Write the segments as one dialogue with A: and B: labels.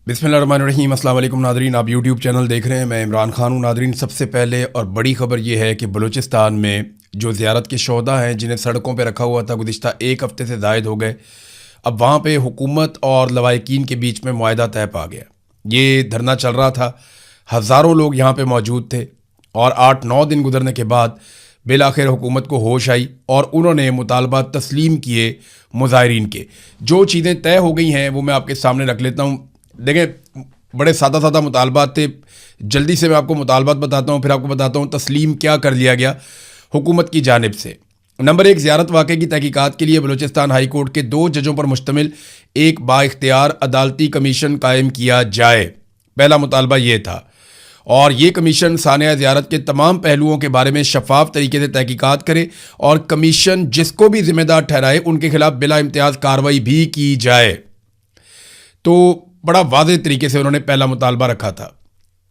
A: बिस्मिल्लाहिर्रहमानिर्रहीम। अस्सलाम वालेकुम नादरीन, आप यूट्यूब चैनल देख रहे हैं। मैं इमरान खान हूँ। नादरीन, सबसे पहले और बड़ी ख़बर ये है कि बलूचिस्तान में जो ज़ियारत के शोहदा हैं जिन्हें सड़कों पर रखा हुआ था गुज़िश्ता एक हफ़्ते से ज़ायद हो गए, अब वहाँ पे हुकूमत और लवाहिकीन के बीच में मुआहदा तय पा गया। ये धरना चल रहा था, हज़ारों लोग यहाँ पे मौजूद थे और 8-9 दिन गुजरने के बाद बिलाखिर हुकूमत को होश आई और उन्होंने मुतालबात तस्लीम किए मुज़ाहिरीन के। जो चीज़ें तय हो गई हैं वो मैं आपके सामने रख लेता हूँ। देखें, बड़े सादा सादा मुतालबात थे। जल्दी से मैं आपको मुतालबात बताता हूँ, फिर आपको बताता हूँ तस्लीम क्या कर लिया गया हुकूमत की जानिब से। नंबर 1, ज़ियारत वाक़े की तहकीकात के लिए बलूचिस्तान हाई कोर्ट के 2 जजों पर मुश्तमिल एक बाइख्तियार अदालती कमीशन कायम किया जाए। पहला मुतालबा ये था और ये कमीशन सानिया ज़ियारत के तमाम पहलुओं के बारे में शफाफ तरीके से तहकीकात करे और कमीशन जिसको भी ज़िम्मेदार ठहराए उनके खिलाफ बिला इम्तियाज़ कार्रवाई भी की जाए। तो बड़ा वाज़ेह तरीके से उन्होंने पहला मुतालबा रखा था।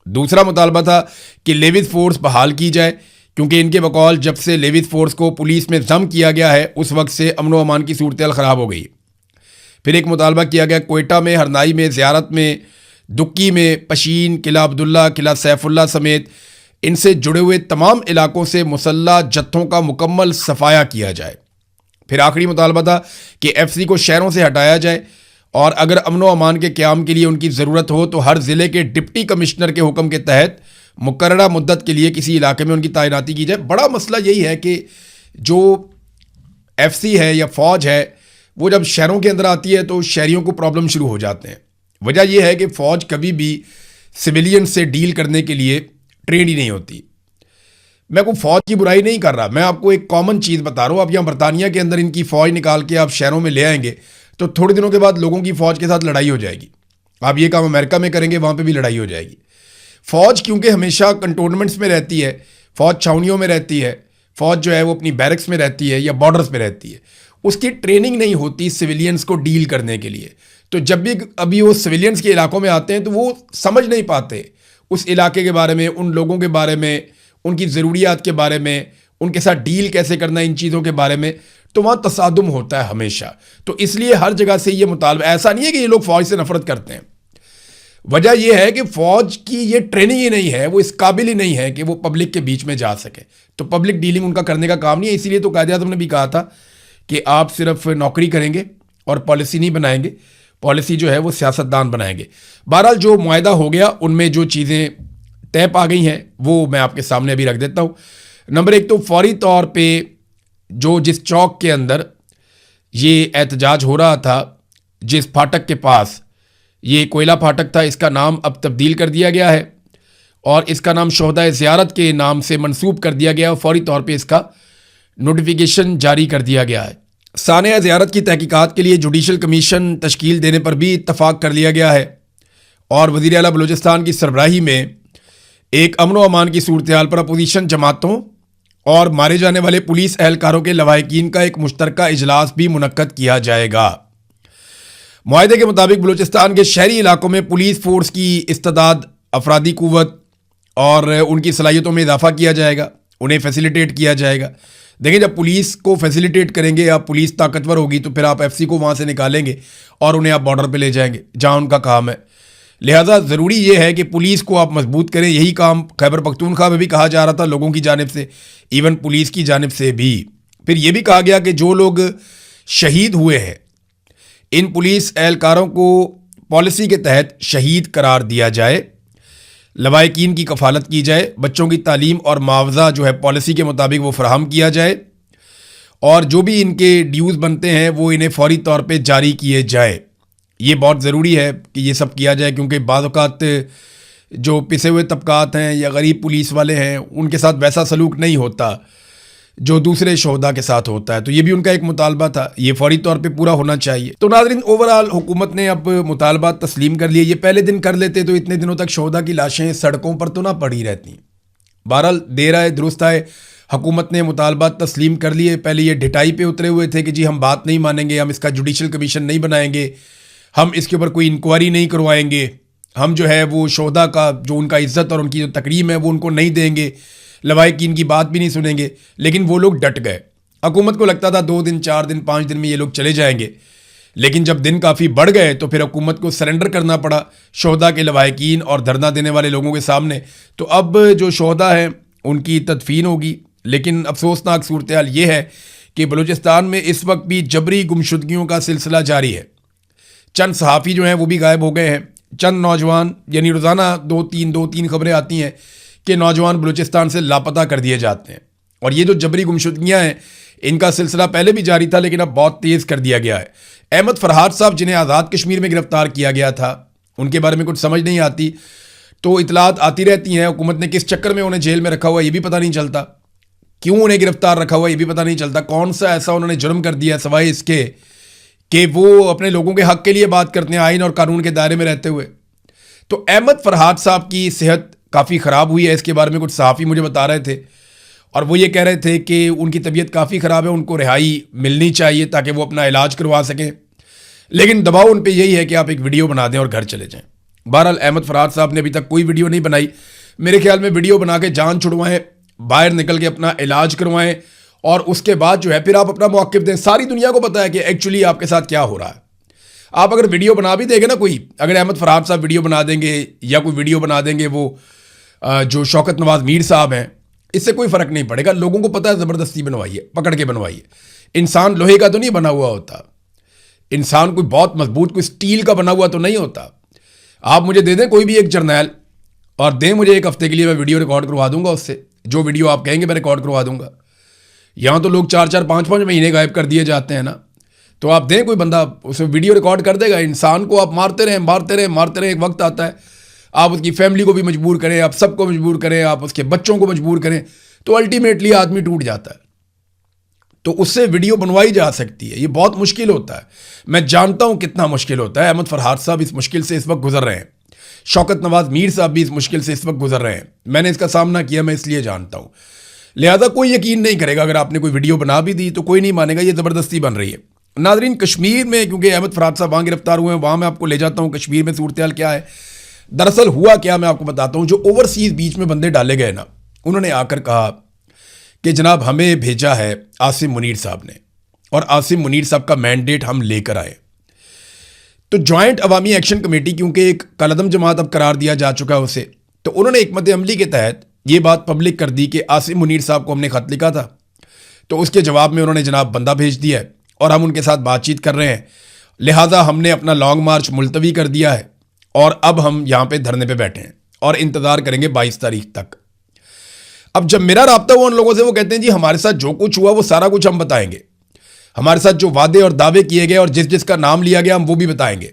A: दूसरा मुतालबा था कि लेविस फोर्स बहाल की जाए, क्योंकि इनके बकौल जब से लेविस फोर्स को पुलिस में ज़म किया गया है उस वक्त से अमन व अमान की सूरत ख़राब हो गई। फिर एक मुतालबा किया गया कोयटा में, हरनाई में, ज़ियारत में, दुक्की में, पशीन, किला अब्दुल्ला, किला सैफुल्ला समेत इनसे जुड़े हुए तमाम इलाकों से मुसल्ला जत्थों का मुकम्मल सफाया किया जाए। फिर आखिरी मुतालबा था कि FC को शहरों से हटाया जाए और अगर अमन व अमान के क़याम के लिए उनकी ज़रूरत हो तो हर ज़िले के डिप्टी कमिश्नर के हुक्म के तहत मुकर्ररा मुद्दत के लिए किसी इलाके में उनकी तैनाती की जाए। बड़ा मसला यही है कि जो FC है या फ़ौज है वो जब शहरों के अंदर आती है तो शहरियों को प्रॉब्लम शुरू हो जाते हैं। वजह यह है कि फ़ौज कभी भी सिविलियन से डील करने के लिए ट्रेंड ही नहीं होती। मैं कोई फ़ौज की बुराई नहीं कर रहा, मैं आपको एक कॉमन चीज़ बता रहा हूँ। आप यहाँ बरतानिया के अंदर इनकी फ़ौज निकाल के आप शहरों में ले आएंगे तो थोड़े दिनों के बाद लोगों की फ़ौज के साथ लड़ाई हो जाएगी। आप ये काम अमेरिका में करेंगे, वहाँ पे भी लड़ाई हो जाएगी। फ़ौज क्योंकि हमेशा कंटोनमेंट्स में रहती है, फ़ौज छावनियों में रहती है, फ़ौज जो है वो अपनी बैरक्स में रहती है या बॉर्डर्स में रहती है, उसकी ट्रेनिंग नहीं होती सिविलियंस को डील करने के लिए। तो जब भी अभी वो सिविलियंस के इलाकों में आते हैं तो वो समझ नहीं पाते उस इलाके के बारे में, उन लोगों के बारे में, उनकी ज़रूरियात के बारे में, उनके साथ डील कैसे करना, इन चीज़ों के बारे में। तो वहाँ तसादुम होता है हमेशा। तो इसलिए हर जगह से ये मुतालबा, ऐसा नहीं है कि ये लोग फ़ौज से नफरत करते हैं, वजह यह है कि फ़ौज की ये ट्रेनिंग ही नहीं है, वो इस काबिल ही नहीं है कि वो पब्लिक के बीच में जा सके। तो पब्लिक डीलिंग उनका करने का काम नहीं है। इसीलिए तो कायदे-आज़म ने भी कहा था कि आप सिर्फ नौकरी करेंगे और पॉलिसी नहीं बनाएंगे, पॉलिसी जो है वो सियासतदान बनाएंगे। बहरहाल जो मुआहदा हो गया उनमें जो चीज़ें तय पा गई हैं वो मैं आपके सामने अभी रख देता हूँ। नंबर 1 तो फौरी तौर पर जो जिस चौक के अंदर ये एहतजाज हो रहा था, जिस फाटक के पास, ये कोयला फाटक था, इसका नाम अब तब्दील कर दिया गया है और इसका नाम शोहदा ज़ियारत के नाम से मंसूब कर दिया गया और फौरी तौर पे इसका नोटिफिकेशन जारी कर दिया गया है। सानिया ज़ियारत की तहकीकात के लिए जुडिशल कमीशन तश्कील देने पर भी इत्तफाक कर लिया गया है और वज़ीर आला बलूचिस्तान की सरबराही में एक अमन व अमान की सूरत हाल पर अपोजिशन जमातों और मारे जाने वाले पुलिस एहलकारों के लवाहिकीन का एक मुश्तरका इजलास भी मुनक्कद किया जाएगा। मुआहदे के मुताबिक बलूचिस्तान के शहरी इलाकों में पुलिस फोर्स की इस्तेदाद, अफरादी कुव्वत और उनकी सलाहियतों में इजाफा किया जाएगा, उन्हें फैसिलिटेट किया जाएगा। देखिए, जब पुलिस को फैसिलिटेट करेंगे या पुलिस ताकतवर होगी तो फिर आप FC को वहाँ से निकालेंगे और उन्हें आप बॉर्डर पे ले जाएंगे जहाँ उनका काम है। लिहाजा ज़रूरी ये है कि पुलिस को आप मजबूत करें। यही काम खैबर पख्तूनख्वा में भी कहा जा रहा था लोगों की जानिब से, इवन पुलिस की जानिब से भी। फिर ये भी कहा गया कि जो लोग शहीद हुए हैं इन पुलिस एहलकारों को पॉलिसी के तहत शहीद करार दिया जाए, लवाहिकीन की कफालत की जाए, बच्चों की तालीम और मुआवजा जो है पॉलिसी के मुताबिक वो फराहम किया जाए और जो भी इनके ड्यूज़ बनते हैं वो इन्हें फौरी तौर पे जारी किए जाए। ये बहुत ज़रूरी है कि ये सब किया जाए, क्योंकि बाज़ औक़ात जो पिसे हुए तबकात हैं या गरीब पुलिस वाले हैं उनके साथ वैसा सलूक नहीं होता जो दूसरे शोहदा के साथ होता है। तो ये भी उनका एक मुतालबा था, ये फौरी तौर पे पूरा होना चाहिए। तो नाज़रीन, ओवरऑल हुकूमत ने अब मुतालबा तस्लीम कर लिए। ये पहले दिन कर लेते तो इतने दिनों तक शोहदा की लाशें सड़कों पर तो ना पड़ी रहती। बहरहाल देर आए दुरुस्त आए, हुकूमत ने मुतालबा तस्लीम कर लिए। पहले ये ढिटाई पे उतरे हुए थे कि जी हम बात नहीं मानेंगे, हम इसका जुडिशल कमीशन नहीं बनाएंगे, हम इसके ऊपर कोई इंक्वायरी नहीं करवाएंगे, हम जो है वो शोहदा का जो उनका इज़्ज़त और उनकी जो तकरीम है वो उनको नहीं देंगे, लवाहिकीन की बात भी नहीं सुनेंगे। लेकिन वो लोग डट गए। हुकूमत को लगता था 2 दिन, 4 दिन, 5 दिन में ये लोग चले जाएंगे, लेकिन जब दिन काफ़ी बढ़ गए तो फिर हुकूमत को सरेंडर करना पड़ा शोहदा के लवाहिकीन और धरना देने वाले लोगों के सामने। तो अब जो शोहदा हैं उनकी तदफीन होगी। लेकिन अफसोसनाक सूरत हाल ये है कि बलूचिस्तान में इस वक्त भी जबरी गुमशुदगियों का सिलसिला जारी है। चंद सहाफ़ी जो हैं वो भी गायब हो गए हैं। चंद नौजवान, यानी रोज़ाना दो तीन खबरें आती हैं कि नौजवान बलूचिस्तान से लापता कर दिए जाते हैं। और ये जो जबरी गुमशुदगियाँ हैं इनका सिलसिला पहले भी जारी था, लेकिन अब बहुत तेज़ कर दिया गया है। अहमद फरहाद साहब जिन्हें आज़ाद कश्मीर में गिरफ्तार किया गया था, उनके बारे में कुछ समझ नहीं आती, तो इतलात आती रहती हैं। हुकूमत ने किस चक्कर में उन्हें जेल में रखा हुआ ये भी पता नहीं चलता, क्यों उन्हें गिरफ्तार रखा हुआ ये भी पता नहीं चलता, कौन सा ऐसा उन्होंने जुर्म कर दिया सवाए इसके कि वो अपने लोगों के हक़ के लिए बात करते हैं आइन और कानून के दायरे में रहते हुए। तो अहमद फरहाद साहब की सेहत काफ़ी ख़राब हुई है, इसके बारे में कुछ सहाफ़ी मुझे बता रहे थे और वो ये कह रहे थे कि उनकी तबीयत काफ़ी ख़राब है, उनको रिहाई मिलनी चाहिए ताकि वो अपना इलाज करवा सकें। लेकिन दबाव उन पे यही है कि आप एक वीडियो बना दें और घर चले जाएं। बहरहाल अहमद फरहाद साहब ने अभी तक कोई वीडियो नहीं बनाई। मेरे ख्याल में वीडियो बना के जान छुड़वाएं, बाहर निकल के अपना इलाज करवाएं और उसके बाद जो है फिर आप अपना मौक़िफ़ दें। सारी दुनिया को पता है कि एक्चुअली आपके साथ क्या हो रहा है। आप अगर वीडियो बना भी देंगे ना, कोई अगर अहमद फरहाद साहब वीडियो बना देंगे या कोई वीडियो बना देंगे वो जो शौकत नवाज मीर साहब हैं, इससे कोई फ़र्क नहीं पड़ेगा। लोगों को पता है ज़बरदस्ती बनवाइए, पकड़ के बनवाइए। इंसान लोहे का तो नहीं बना हुआ होता, इंसान कोई बहुत मजबूत, कोई स्टील का बना हुआ तो नहीं होता। आप मुझे दे दें कोई भी एक जर्नैल और दें मुझे एक हफ्ते के लिए, मैं वीडियो रिकॉर्ड करवा दूंगा उससे। जो वीडियो आप कहेंगे मैं रिकॉर्ड करवा दूंगा। यहाँ तो लोग 4-4, 5-5 महीने गायब कर दिए जाते हैं ना, तो आप दें कोई बंदा, उसे वीडियो रिकॉर्ड कर देगा। इंसान को आप मारते रहें, एक वक्त आता है आप उसकी फैमिली को भी मजबूर करें, आप सबको मजबूर करें, आप उसके बच्चों को मजबूर करें, तो अल्टीमेटली आदमी टूट जाता है। तो उससे वीडियो बनवाई जा सकती है। ये बहुत मुश्किल होता है, मैं जानता हूं कितना मुश्किल होता है। अहमद फरहाद साहब इस मुश्किल से इस वक्त गुजर रहे हैं, शौकत नवाज मीर साहब भी इस मुश्किल से इस वक्त गुजर रहे हैं। मैंने इसका सामना किया, मैं इसलिए जानता हूं। लिहाजा कोई यकीन नहीं करेगा, अगर आपने कोई वीडियो बना भी दी तो कोई नहीं मानेगा, ये ज़बरदस्ती बन रही है। नादरीन, कश्मीर में क्योंकि अहमद फरहाद साहब वहाँ गिरफ्तार हुए हैं, वहाँ मैं आपको ले जाता हूँ। कश्मीर में सूरत हाल क्या है, दरअसल हुआ क्या, मैं आपको बताता हूँ। जो ओवरसीज़ बीच में बंदे डाले गए ना, उन्होंने आकर कहा कि जनाब हमें भेजा है आसिम मुनीर साहब ने और आसिम मुनीर साहब का मैंडेट हम लेकर आए। तो जॉइंट अवामी एक्शन कमेटी, क्योंकि एक कलअदम जमात अब करार दिया जा चुका है उसे, तो उन्होंने हिकमत अमली के तहत ये बात पब्लिक कर दी कि आसिम मुनीर साहब को हमने ख़त लिखा था, तो उसके जवाब में उन्होंने जनाब बंदा भेज दिया है और हम उनके साथ बातचीत कर रहे हैं। लिहाजा हमने अपना लॉन्ग मार्च मुलतवी कर दिया है और अब हम यहाँ पे धरने पे बैठे हैं और इंतज़ार करेंगे 22 तारीख तक। अब जब मेरा राब्ता हुआ उन लोगों से, वो कहते हैं जी हमारे साथ जो कुछ हुआ वो सारा कुछ हम बताएंगे, हमारे साथ जो वादे और दावे किए गए और जिस जिसका नाम लिया गया हम वो भी बताएंगे,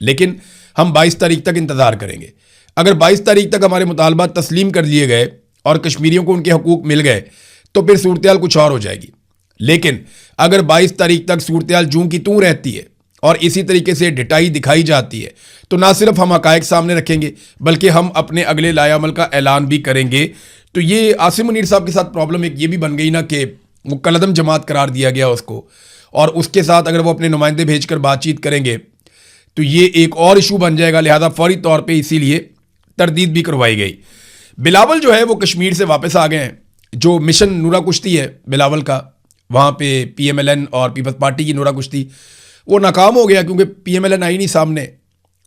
A: लेकिन हम 22 तारीख तक इंतज़ार करेंगे। अगर 22 तारीख तक हमारे मुतालबात तस्लीम कर लिए गए और कश्मीरियों को उनके हकूक़ मिल गए तो फिर सूरत हाल कुछ और हो जाएगी। लेकिन अगर 22 तारीख तक सूरत हाल जूं की तूं रहती है और इसी तरीके से डिटाई दिखाई जाती है, तो ना सिर्फ हम हक़ाइक़ सामने रखेंगे बल्कि हम अपने अगले लायामल का ऐलान भी करेंगे। तो ये आसिम मुनीर साहब के साथ प्रॉब्लम एक ये भी बन गई ना कि वो कलअदम जमात करार दिया गया उसको, और उसके साथ अगर वो अपने नुमाइंदे भेजकर बातचीत करेंगे तो ये एक और इशू बन जाएगा। लिहाजा फौरी तौर पे इसीलिए तरदीद भी करवाई गई। बिलावल जो है वो कश्मीर से वापस आ गए हैं। जो मिशन नूरा कुश्ती है बिलावल का, वहाँ पे PMLN और पीपल्स पार्टी की नूरा कुश्ती, वो नाकाम हो गया क्योंकि PMLN आई नहीं सामने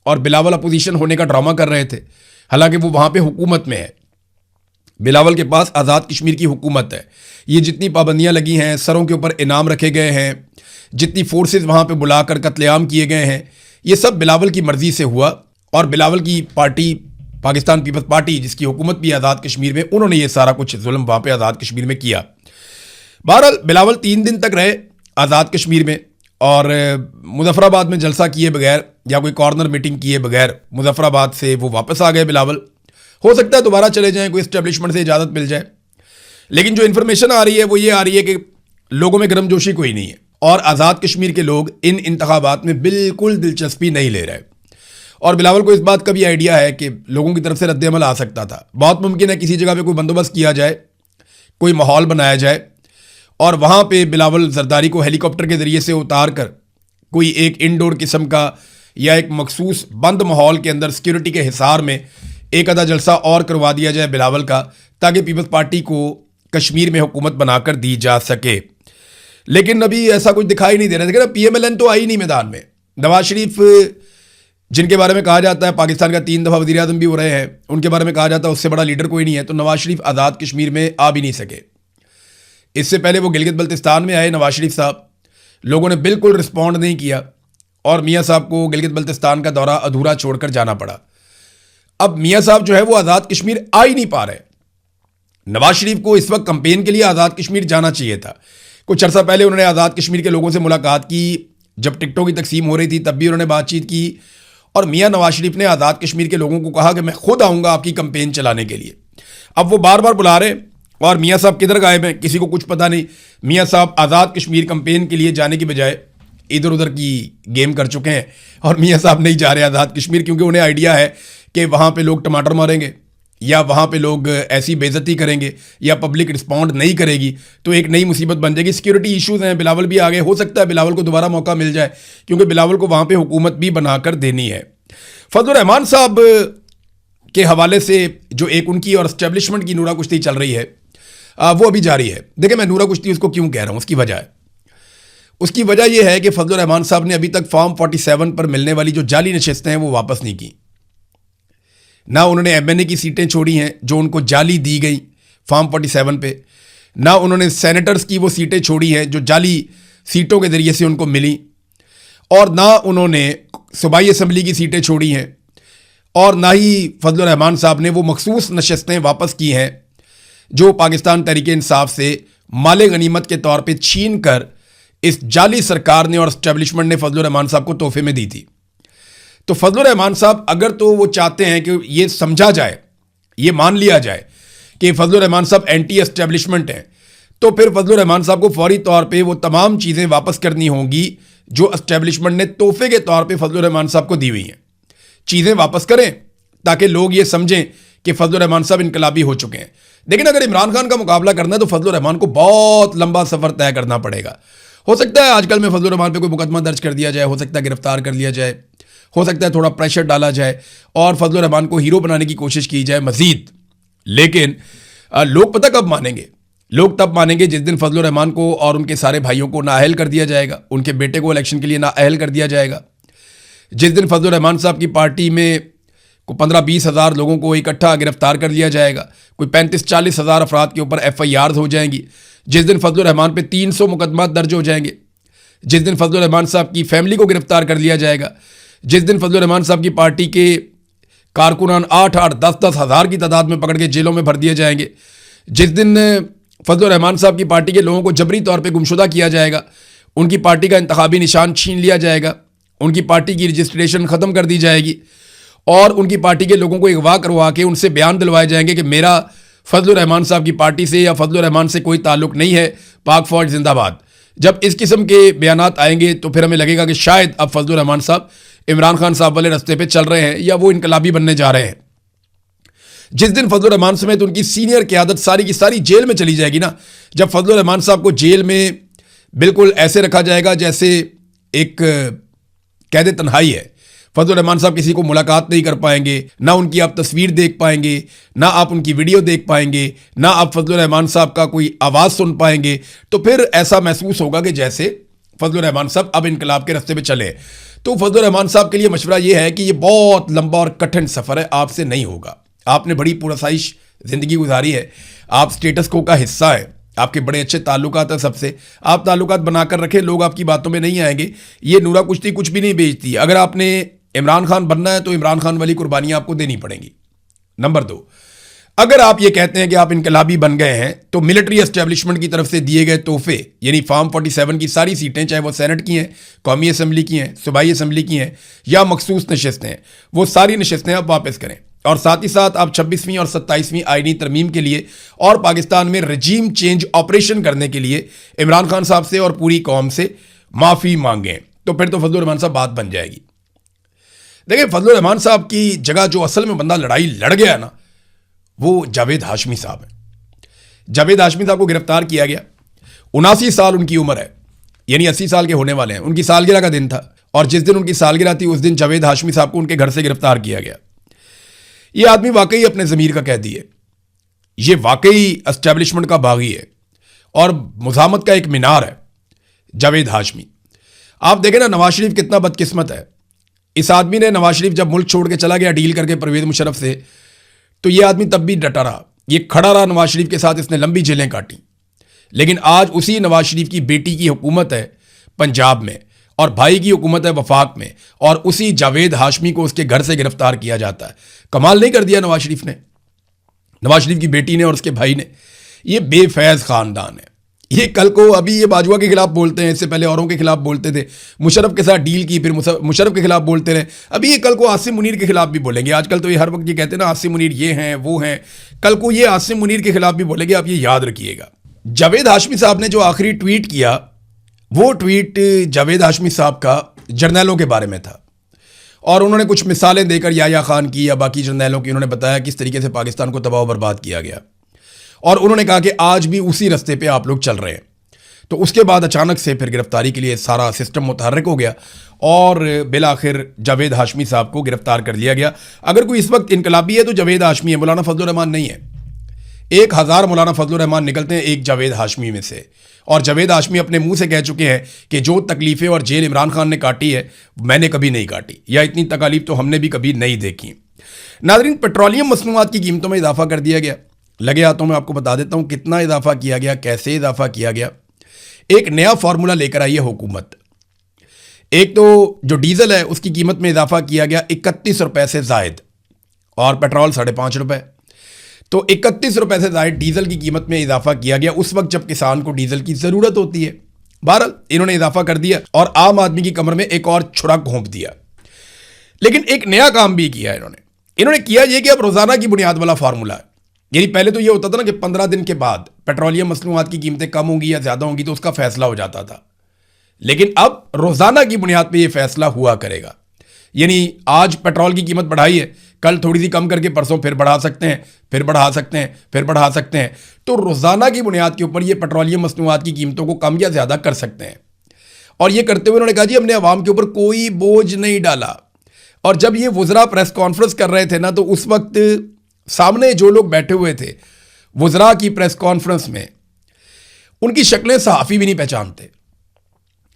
A: और बिलावल अपोजिशन होने का ड्रामा कर रहे थे। हालांकि वो वहाँ पे हुकूमत में है, बिलावल के पास आज़ाद कश्मीर की हुकूमत है। ये जितनी पाबंदियाँ लगी हैं, सरों के ऊपर इनाम रखे गए हैं, जितनी फोर्सेस वहाँ पे बुलाकर कत्लेआम किए गए हैं, ये सब बिलावल की मर्ज़ी से हुआ। और बिलावल की पार्टी पाकिस्तान पीपल्स पार्टी, जिसकी हुकूमत भी आज़ाद कश्मीर में, उन्होंने ये सारा कुछ जुल्म वहाँ पे आज़ाद कश्मीर में किया। बहरहाल बिलावल 3 दिन तक रहे आज़ाद कश्मीर में और मुजफ्फराबाद में जलसा किए बगैर या कोई कॉर्नर मीटिंग किए बगैर मुजफ्फराबाद से वो वापस आ गए बिलावल। हो सकता है दोबारा चले जाएं, कोई इस्टेब्लिशमेंट से इजाज़त मिल जाए। लेकिन जो इन्फॉर्मेशन आ रही है वो ये आ रही है कि लोगों में गर्मजोशी कोई नहीं है और आज़ाद कश्मीर के लोग इन इंतखाबात में बिल्कुल दिलचस्पी नहीं ले रहे। और बिलावल को इस बात का भी आइडिया है कि लोगों की तरफ से रद्द-ए-अमल आ सकता था। बहुत मुमकिन है किसी जगह पे कोई बंदोबस्त किया जाए, कोई माहौल बनाया जाए और वहाँ पे बिलावल जरदारी को हेलीकॉप्टर के ज़रिए से उतार कर कोई एक इंडोर किस्म का या एक मखसूस बंद माहौल के अंदर सिक्योरिटी के हिसार में एक आधा जलसा और करवा दिया जाए बिलावल का, ताकि पीपल्स पार्टी को कश्मीर में हुकूमत बनाकर दी जा सके। लेकिन अभी ऐसा कुछ दिखाई नहीं दे रहा है। देखिए ना, पीएमएलएन तो आई नहीं मैदान में। नवाज शरीफ, जिनके बारे में कहा जाता है पाकिस्तान का 3 दफ़ा वज़ीर आज़म भी हो रहे हैं, उनके बारे में कहा जाता है उससे बड़ा लीडर कोई नहीं है, तो नवाज शरीफ आज़ाद कश्मीर में आ भी नहीं सके। इससे पहले वो गिलगित बल्तिस्तान में आए नवाज शरीफ साहब, लोगों ने बिल्कुल रिस्पॉन्ड नहीं किया और मियाँ साहब को गिलगित बल्तिस्तान का दौरा अधूरा छोड़कर जाना पड़ा। अब मियाँ साहब जो है वो आज़ाद कश्मीर आ ही नहीं पा रहे। नवाज शरीफ को इस वक्त कंपेन के लिए आज़ाद कश्मीर जाना चाहिए था। कुछ अर्सा पहले उन्होंने आज़ाद कश्मीर के लोगों से मुलाकात की, जब टिकटों की तकसीम हो रही थी तब भी उन्होंने बातचीत की, और मियाँ नवाज शरीफ ने आज़ाद कश्मीर के लोगों को कहा कि मैं खुद आऊँगा आपकी कंपेन चलाने के लिए। अब वो बार बार बुला रहे और मियाँ साहब किधर गायब हैं, किसी को कुछ पता नहीं। मियाँ साहब आज़ाद कश्मीर कंपेन के लिए जाने की बजाय इधर उधर की गेम कर चुके हैं और मियाँ साहब नहीं जा रहे आज़ाद कश्मीर, क्योंकि उन्हें आइडिया है कि वहाँ पे लोग टमाटर मारेंगे या वहाँ पे लोग ऐसी बेइज्जती करेंगे या पब्लिक रिस्पॉन्ड नहीं करेगी तो एक नई मुसीबत बन जाएगी। सिक्योरिटी इश्यूज़ हैं, बिलावल भी आगे, हो सकता है बिलावल को दोबारा मौका मिल जाए, क्योंकि बिलावल को वहाँ पे हुकूमत भी बनाकर देनी है। फजलुर रहमान साहब के हवाले से जो एक उनकी और एस्टेब्लिशमेंट की नूरा कुश्ती चल रही है वो अभी जारी है। देखिए, मैं नूरा कुश्ती उसको क्यों कह रहा हूँ, उसकी वजह यह है कि फजलुर रहमान साहब ने अभी तक फॉर्म 47 पर मिलने वाली जो जाली नशिस्तें हैं वो वापस नहीं की। ना उन्होंने एमएनए की सीटें छोड़ी हैं जो उनको जाली दी गई फॉर्म 47 पे, ना उन्होंने सेनेटर्स की वो सीटें छोड़ी हैं जो जाली सीटों के ज़रिए से उनको मिली, और ना उन्होंने सूबाई असम्बली की सीटें छोड़ी हैं, और ना ही फजलुर रहमान साहब ने वो मखसूस नशिस्तें वापस की हैं जो पाकिस्तान तहरीक इंसाफ से माले गनीमत के तौर पे छीन कर इस जाली सरकार ने और एस्टेब्लिशमेंट ने फजलुर रहमान साहब को तोहफे में दी थी। तो फजलुर रहमान साहब अगर तो वो चाहते हैं कि ये समझा जाए, ये मान लिया जाए कि फजलुर रहमान साहब एंटी एस्टेब्लिशमेंट हैं, तो फिर फजलुर रहमान साहब को फौरी तौर पे वो तमाम चीज़ें वापस करनी होंगी जो एस्टेब्लिशमेंट ने तोहफे के तौर पे फजलुर रहमान साहब को दी हुई हैं। चीज़ें वापस करें ताकि लोग ये समझें कि फजलुर रहमान साहब इनकलाबी हो चुके हैं। लेकिन अगर इमरान खान का मुकाबला करना है तो फजलुर रहमान को बहुत लंबा सफ़र तय करना पड़ेगा। हो सकता है आजकल में फजलुर रहमान पे कोई मुकदमा दर्ज कर दिया जाए, हो सकता है गिरफ्तार कर लिया जाए, हो सकता है थोड़ा प्रेशर डाला जाए और फजलुर रहमान को हीरो बनाने की कोशिश की जाए मजीद। लेकिन लोग पता कब मानेंगे? लोग तब मानेंगे जिस दिन फजलुर रहमान को और उनके सारे भाइयों को नाअहल कर दिया जाएगा, उनके बेटे को इलेक्शन के लिए नाअहल कर दिया जाएगा, जिस दिन फजलुर रहमान साहब की पार्टी में 15-20 हज़ार लोगों को इकट्ठा गिरफ्तार कर लिया जाएगा, कोई 35-40 हज़ार अफराद के ऊपर FIRs हो जाएंगी, जिस दिन फजलुर रहमान पे 300 मुकदमा दर्ज हो जाएंगे, जिस दिन फजलुर रहमान साहब की फैमिली को गिरफ्तार कर लिया जाएगा, जिस दिन फजलुर रहमान साहब की पार्टी के कारकुनान 8-8, 10-10 हज़ार की तादाद में पकड़ के जेलों में भर दिए जाएंगे, जिस दिन फजलुर रहमान साहब की पार्टी के लोगों को जबरी तौर पे गुमशुदा किया जाएगा, उनकी पार्टी का इंतखाबी निशान छीन लिया जाएगा, उनकी पार्टी की रजिस्ट्रेशन ख़त्म कर दी जाएगी और उनकी पार्टी के लोगों को अगवा करवा के उनसे बयान दिलवाए जाएंगे कि मेरा फजलुर रहमान साहब की पार्टी से या फजलुर रहमान से कोई ताल्लुक नहीं है, पाक फौज जिंदाबाद। जब इस किस्म के बयानात आएंगे तो फिर हमें लगेगा कि शायद अब फजलुर रहमान साहब इमरान खान साहब वाले रास्ते पे चल रहे हैं या वो इनकलाबी बनने जा रहे हैं। जिस दिन फजलुर रहमान समेत उनकी सीनियर क़यादत सारी की सारी जेल में चली जाएगी ना, जब फजलुर रहमान साहब को जेल में बिल्कुल ऐसे रखा जाएगा जैसे एक कैद तन्हाई है, फजलुर रहमान साहब किसी को मुलाकात नहीं कर पाएंगे, ना उनकी आप तस्वीर देख पाएंगे, ना आप उनकी वीडियो देख पाएंगे, ना आप फजलुर रहमान साहब का कोई आवाज़ सुन पाएंगे, तो फिर ऐसा महसूस होगा कि जैसे फजलुर रहमान साहब अब इनकलाब के रास्ते पे चले। तो फजलुर रहमान साहब के लिए मशवरा ये है कि ये बहुत लंबा और कठिन सफ़र है, आपसे नहीं होगा। आपने बड़ी पुरसाइश ज़िंदगी गुजारी है, आप स्टेटस को का हिस्सा है, आपके बड़े अच्छे ताल्लुकात हैं सबसे, आप ताल्लुकात बनाकर रखें, लोग आपकी बातों में नहीं आएंगे। ये नूरा कुश्ती कुछ भी नहीं बेचती। अगर आपने इमरान खान बनना है तो इमरान खान वाली कुर्बानियाँ आपको देनी पड़ेंगी। नंबर 2, अगर आप ये कहते हैं कि आप इनकलाबी बन गए हैं तो मिलिट्री एस्टेब्लिशमेंट की तरफ से दिए गए तोहफे यानी फॉर्म 47 की सारी सीटें, चाहे वो सेनेट की हैं, कौमी असम्बली की हैं, सूबाई असम्बली की हैं या मखसूस नशिस्तें, वो सारी नशिस्तें आप वापस करें और साथ ही साथ आप 26वीं और 27वीं आईनी तरमीम के लिए और पाकिस्तान में रजीम चेंज ऑपरेशन करने के लिए इमरान खान साहब से और पूरी कौम से माफ़ी मांगें। तो फिर तो फजलुर रहमान साहब बात बन जाएगी। देखिए, फजलुर रहमान साहब की जगह जो असल में बंदा लड़ाई लड़ गया ना, वो जावेद हाशमी साहब हैं। जावेद हाशमी साहब को गिरफ्तार किया गया, 79 साल उनकी उम्र है, यानी 80 साल के होने वाले हैं। उनकी सालगिरह का दिन था और जिस दिन उनकी सालगिरह थी उस दिन जावेद हाशमी साहब को उनके घर से गिरफ्तार किया गया। ये आदमी वाकई अपने ज़मीर का कैदी है, ये वाकई एस्टेब्लिशमेंट का बागी है और मुज़ाहमत का एक मीनार है। जावेद हाशमी। आप देखें ना, नवाज शरीफ कितना बदकिस्मत है। इस आदमी ने, नवाज शरीफ जब मुल्क छोड़ के चला गया डील करके परवेज मुशर्रफ से, तो ये आदमी तब भी डटा रहा, ये खड़ा रहा नवाज शरीफ के साथ, इसने लंबी जेलें काटी। लेकिन आज उसी नवाज शरीफ की बेटी की हुकूमत है पंजाब में और भाई की हुकूमत है वफाक में, और उसी जावेद हाशमी को उसके घर से गिरफ्तार किया जाता है। कमाल नहीं कर दिया नवाज शरीफ ने, नवाज शरीफ की बेटी ने और उसके भाई ने। ये बेफैज खानदान है। ये कल को अभी ये बाजवा के खिलाफ बोलते हैं, इससे पहले औरों के खिलाफ बोलते थे, मुशर्रफ के साथ डील की, फिर मुशर्रफ के खिलाफ बोलते रहे, अभी ये कल को आसिम मुनीर के खिलाफ भी बोलेंगे। आजकल तो ये हर वक्त ये कहते हैं ना, आसिम मुनीर ये हैं वो हैं, कल को ये आसिम मुनीर के खिलाफ भी बोलेंगे, आप ये याद रखिएगा। जावेद हाशमी साहब ने जो आखिरी ट्वीट किया, वो ट्वीट जावेद हाशमी साहब का जर्नैलों के बारे में था, और उन्होंने कुछ मिसालें देकर याया खान की या बाकी जर्नैलों की उन्होंने बताया किस तरीके से पाकिस्तान को तबाह बर्बाद किया गया, और उन्होंने कहा कि आज भी उसी रास्ते पे आप लोग चल रहे हैं। तो उसके बाद अचानक से फिर गिरफ्तारी के लिए सारा सिस्टम मुतहर्रिक हो गया और बिलाखिर जावेद हाशमी साहब को गिरफ्तार कर लिया गया। अगर कोई इस वक्त इनकलाबी है तो जावेद हाशमी है, मौलाना फजलुर रहमान नहीं है। 1000 मौलाना फजलुर रहमान निकलते हैं एक जावेद हाशमी में से, और जावेद हाशमी अपने मुंह से कह चुके हैं कि जो तकलीफें और जेल इमरान खान ने काटी है मैंने कभी नहीं काटी, या इतनी तकालीफ तो हमने भी कभी नहीं देखी। नाज़रीन, पेट्रोलियम मसनूआत की कीमतों में इजाफा कर दिया गया। लगे हाथों में आपको बता देता हूं कितना इजाफा किया गया, कैसे इजाफा किया गया। एक नया फार्मूला लेकर आई है हुकूमत। एक तो जो डीजल है उसकी कीमत में इजाफा किया गया 31 रुपए से जायद, और पेट्रोल 5.5 रुपए। तो 31 रुपए से जायद डीजल की कीमत में इजाफा किया गया उस वक्त जब किसान को डीजल की जरूरत होती है। बहरहाल इन्होंने इजाफा कर दिया और आम आदमी की कमर में एक और छुरा घोंप दिया। लेकिन एक नया काम भी किया इन्होंने किया यह कि अब रोजाना की बुनियाद वाला फार्मूला है। यानी पहले तो यह होता था ना कि 15 दिन के बाद पेट्रोलियम मसनूआत की कीमतें कम होंगी या ज्यादा होंगी तो उसका फैसला हो जाता था, लेकिन अब रोजाना की बुनियाद पे यह फैसला हुआ करेगा। यानी आज पेट्रोल की कीमत बढ़ाई है, कल थोड़ी सी कम करके परसों फिर बढ़ा सकते हैं, फिर बढ़ा सकते हैं, फिर बढ़ा सकते हैं। तो रोजाना की बुनियाद के ऊपर ये पेट्रोलियम मसनूआत की कीमतों को कम या ज्यादा कर सकते हैं। और ये करते हुए उन्होंने कहा जी हमने अवाम के ऊपर कोई बोझ नहीं डाला। और जब ये वुज़रा प्रेस कॉन्फ्रेंस कर रहे थे ना, तो उस वक्त सामने जो लोग बैठे हुए थे वुज़रा की प्रेस कॉन्फ्रेंस में, उनकी शक्लें सहाफ़ी भी नहीं पहचानते।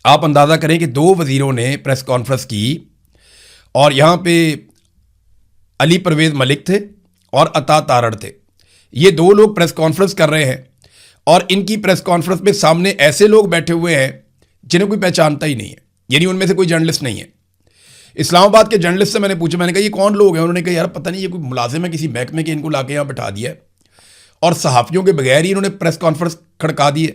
A: आप अंदाज़ा करें कि 2 वज़ीरों ने प्रेस कॉन्फ्रेंस की और यहां पे अली परवेज़ मलिक थे और अता तारड़ थे। ये 2 लोग प्रेस कॉन्फ्रेंस कर रहे हैं और इनकी प्रेस कॉन्फ्रेंस में सामने ऐसे लोग बैठे हुए हैं जिन्हें कोई पहचानता ही नहीं है, यानी उनमें से कोई जर्नलिस्ट नहीं है। इस्लामाबाद के जर्नलिस्ट से मैंने पूछा, मैंने कहा ये कौन लोग हैं? उन्होंने कहा यार पता नहीं, ये कोई मुलाजिम है किसी महकमे के, इनको लाके यहाँ बैठा दिया है और सहाफ़ियों के बगैर ही इन्होंने प्रेस कॉन्फ्रेंस खड़का दी है।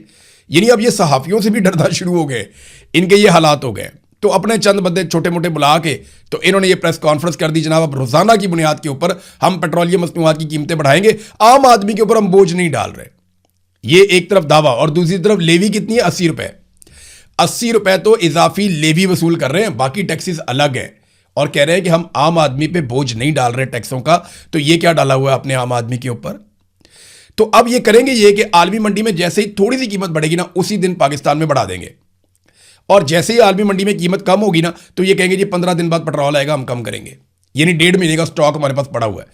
A: यानी अब ये सहाफ़ियों से भी डरना शुरू हो गए, इनके ये हालात हो गए। तो अपने चंद बंदे छोटे मोटे बुला के तो इन्होंने ये प्रेस कॉन्फ्रेंस कर दी, जनाब अब रोजाना की बुनियाद के ऊपर हम पेट्रोलियम मसनूआत की कीमतें बढ़ाएंगे, आम आदमी के ऊपर हम बोझ नहीं डाल रहे। ये एक तरफ दावा, और दूसरी तरफ लेवी कितनी है? 80 रुपए। 80 रुपए तो इजाफी लेवी वसूल कर रहे हैं, बाकी टैक्सेस अलग हैं, और कह रहे हैं कि हम आम आदमी पे बोझ नहीं डाल रहे टैक्सों का। तो ये क्या डाला हुआ है अपने आम आदमी के ऊपर? तो अब ये करेंगे ये कि आलमी मंडी में जैसे ही थोड़ी सी कीमत बढ़ेगी ना, उसी दिन पाकिस्तान में बढ़ा देंगे, और जैसे ही आलमी मंडी में कीमत कम होगी ना, तो ये कहेंगे जी 15 दिन बाद पेट्रोल आएगा, हम कम करेंगे। यानी 1.5 महीने का स्टॉक हमारे पास पड़ा हुआ है।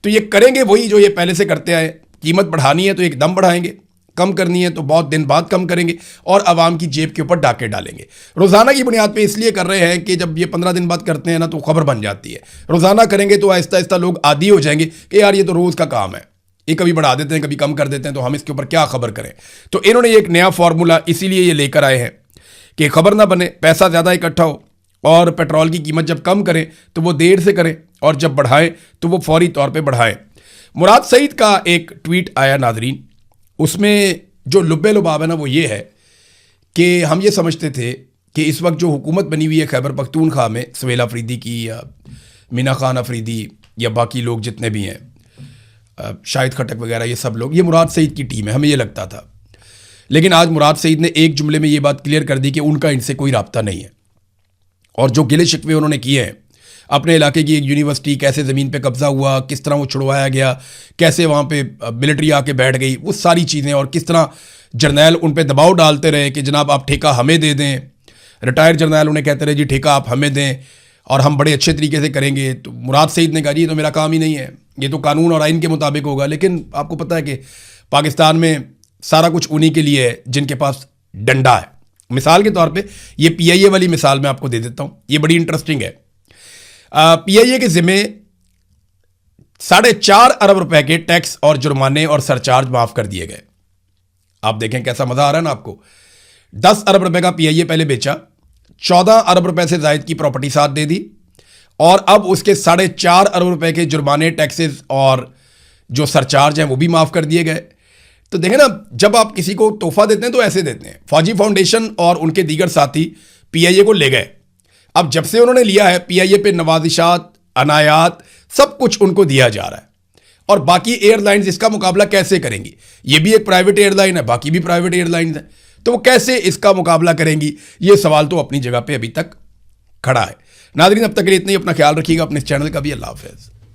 A: तो ये करेंगे वही जो ये पहले से करते आए। कीमत बढ़ानी है तो एकदम बढ़ाएंगे, कम करनी है तो बहुत दिन बाद कम करेंगे, और आवाम की जेब के ऊपर डाके डालेंगे। रोजाना की बुनियाद पे इसलिए कर रहे हैं कि जब ये 15 दिन बाद करते हैं ना तो खबर बन जाती है। रोजाना करेंगे तो आहिस्ता आहिस्ता लोग आदी हो जाएंगे कि यार ये तो रोज का काम है, ये कभी बढ़ा देते हैं कभी कम कर देते हैं, तो हम इसके ऊपर क्या खबर करें। तो इन्होंने एक नया फॉर्मूला इसीलिए ये लेकर आए हैं कि खबर ना बने, पैसा ज़्यादा इकट्ठा हो, और पेट्रोल की कीमत जब कम करें तो वो देर से करें, और जब बढ़ाएं तो वो फौरी तौर पे बढ़ाएं। मुराद सईद का एक ट्वीट आया नादरीन, उसमें जो लुब्बे लुबाब है ना वो ये है कि हम ये समझते थे कि इस वक्त जो हुकूमत बनी हुई है खैबर पख्तूनख्वा में, सवेला अफरीदी की या मीना खान अफरीदी या बाकी लोग जितने भी हैं, शाहिद खटक वगैरह, ये सब लोग, ये मुराद सईद की टीम है, हमें ये लगता था। लेकिन आज मुराद सईद ने एक जुमले में ये बात क्लियर कर दी कि उनका इनसे कोई राब्ता नहीं है, और जो गिले शिकवे उन्होंने किए हैं अपने इलाके की एक यूनिवर्सिटी कैसे ज़मीन पे कब्जा हुआ, किस तरह वो छुड़वाया गया, कैसे वहाँ पे मिलिट्री आके बैठ गई, वो सारी चीज़ें, और किस तरह जर्नैल उन पे दबाव डालते रहे कि जनाब आप ठेका हमें दे दें। रिटायर्ड जर्नैल उन्हें कहते रहे जी ठेका आप हमें दें और हम बड़े अच्छे तरीके से करेंगे। तो मुराद सईद ने कहा जी ये तो मेरा काम ही नहीं है, ये तो कानून और आइन के मुताबिक होगा। लेकिन आपको पता है कि पाकिस्तान में सारा कुछ उन्हीं के लिए है जिनके पास डंडा है, मिसाल के तौर पे ये पीआईए वाली मिसाल मैं आपको दे देता हूं, ये बड़ी इंटरेस्टिंग है। पीआईए के जिम्मे 4.5 अरब रुपए के टैक्स और जुर्माने और सरचार्ज माफ कर दिए गए। आप देखें कैसा मजा आ रहा है ना आपको। 10 अरब रुपए का पीआईए पहले बेचा, 14 अरब रुपए से जायद की प्रॉपर्टी साथ दे दी, और अब उसके 4.5 अरब रुपए के जुर्माने, टैक्सेस और जो सरचार्ज हैं वो भी माफ कर दिए गए। तो देखें ना, जब आप किसी को तोहफा देते हैं तो ऐसे देते हैं। फौजी फाउंडेशन और उनके दीगर साथी पीआईए को ले गए। अब जब से उन्होंने लिया है, पीआईए पे नवाजिशात, अनायात, सब कुछ उनको दिया जा रहा है। और बाकी एयरलाइंस इसका मुकाबला कैसे करेंगी? ये भी एक प्राइवेट एयरलाइन है, बाकी भी प्राइवेट एयरलाइंस हैं, तो वो कैसे इसका मुकाबला करेंगी? ये सवाल तो अपनी जगह पे अभी तक खड़ा है। नाज़रीन, अब तक के लिए इतना ही। अपना ख्याल रखिएगा, अपने चैनल का भी। अल्लाह हाफ़िज़।